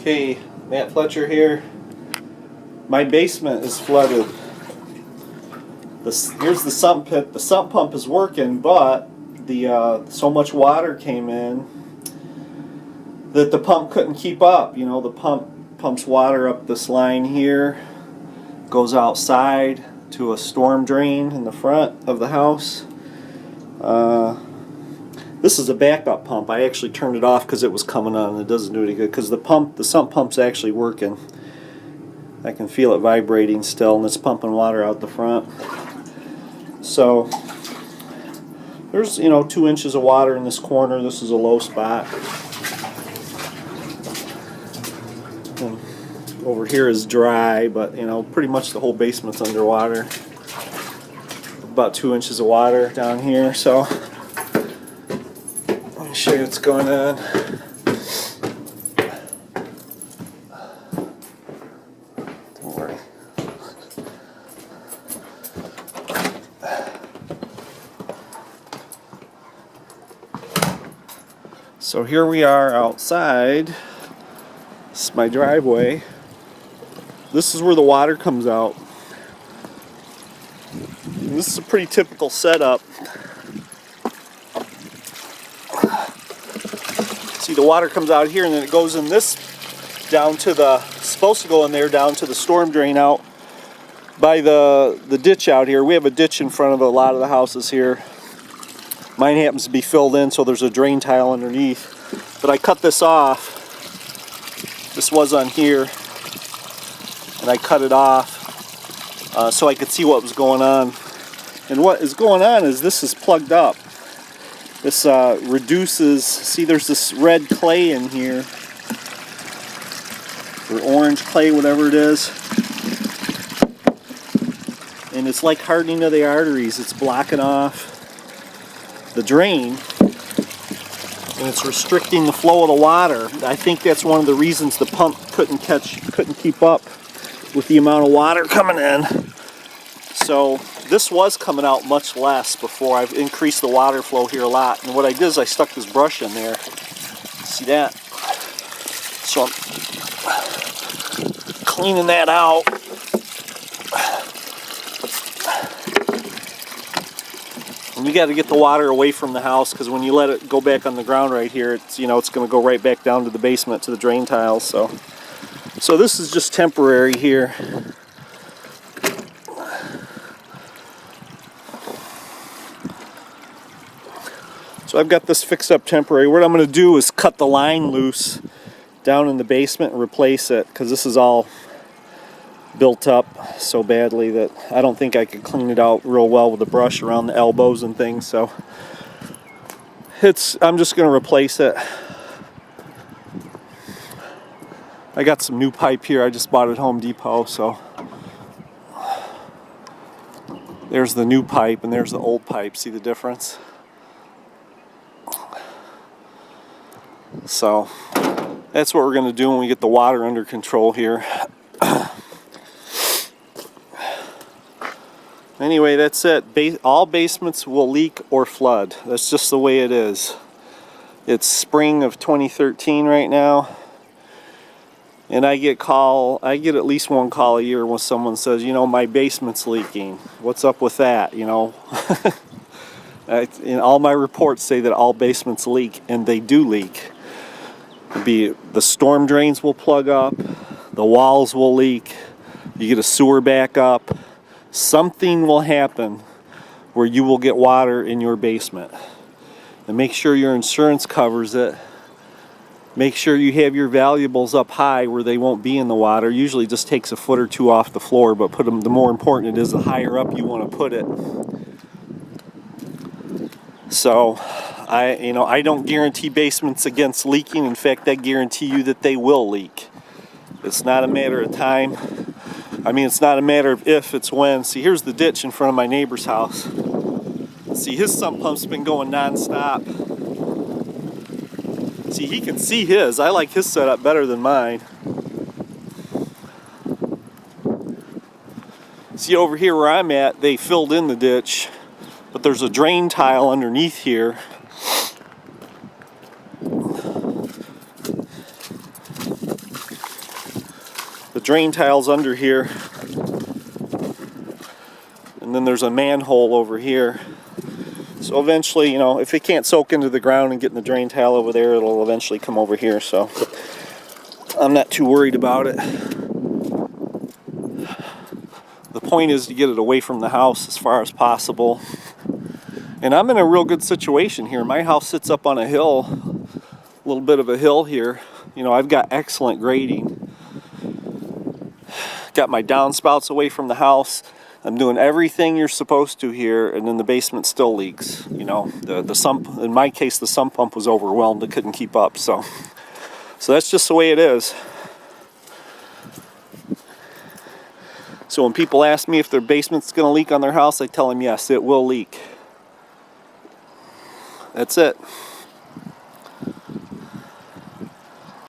Okay, Matt Fletcher here. My basement is flooded. Here's the sump pit. The sump pump is working, but so much water came in that the pump couldn't keep up. You know, the pump pumps water up this line here, goes outside to a storm drain in the front of the house. This is a backup pump. I actually turned it off because it was coming on and it doesn't do any good, because the sump pump's actually working. I can feel it vibrating still, and it's pumping water out the front. So there's 2 inches of water in this corner. This is a low spot. And over here is dry, but pretty much the whole basement's underwater. About 2 inches of water down here. So let me show you what's going on. Don't worry. So here we are outside. This is my driveway. This is where the water comes out. And this is a pretty typical setup. See, the water comes out here and then it goes in this down to supposed to go in there down to the storm drain out by the ditch out here. We have a ditch in front of a lot of the houses here. Mine happens to be filled in, so there's a drain tile underneath. But I cut this off. This was on here, and I cut it off so I could see what was going on. And what is going on is this is plugged up. This reduces, see, there's this red clay in here, or orange clay, whatever it is. And it's like hardening of the arteries. It's blocking off the drain, and it's restricting the flow of the water. I think that's one of the reasons the pump couldn't keep up with the amount of water coming in. So this was coming out much less before. I've increased the water flow here a lot, and what I did is I stuck this brush in there. See that? So I'm cleaning that out. And you got to get the water away from the house, because when you let it go back on the ground right here, it's it's going to go right back down to the basement, to the drain tiles. So this is just temporary here. So I've got this fixed up temporary. What I'm going to do is cut the line loose down in the basement and replace it, because this is all built up so badly that I don't think I could clean it out real well with a brush around the elbows and things. So I'm just going to replace it. I got some new pipe here. I just bought it at Home Depot. So there's the new pipe and there's the old pipe. See the difference? So that's what we're going to do when we get the water under control here. Anyway, that's it. All basements will leak or flood. That's just the way it is. It's spring of 2013 right now, and I get at least one call a year when someone says, my basement's leaking. What's up with that? And all my reports say that all basements leak, and they do leak. The storm drains will plug up, the walls will leak, you get a sewer backup. Something will happen where you will get water in your basement. And make sure your insurance covers it. Make sure you have your valuables up high where they won't be in the water. Usually just takes a foot or two off the floor, but the more important it is, the higher up you want to put it. So I don't guarantee basements against leaking. In fact, I guarantee you that they will leak. It's not a matter of time. It's not a matter of if, it's when. See, here's the ditch in front of my neighbor's house. See, his sump pump's been going non-stop. See, he can see his. I like his setup better than mine. See, over here where I'm at, they filled in the ditch, but there's a drain tile underneath here. drain tiles under here. And then there's a manhole over here. So eventually, you know, if it can't soak into the ground and get in the drain tile over there, it'll eventually come over here. So I'm not too worried about it. The point is to get it away from the house as far as possible. And I'm in a real good situation here. My house sits up on a hill, a little bit of a hill here. You know, I've got excellent grading. Got my downspouts away from the house. I'm doing everything you're supposed to here, and then the basement still leaks. You know, the sump, in my case, the sump pump was overwhelmed. It couldn't keep up. So that's just the way it is. So when people ask me if their basement's going to leak on their house, I tell them yes, it will leak. That's it.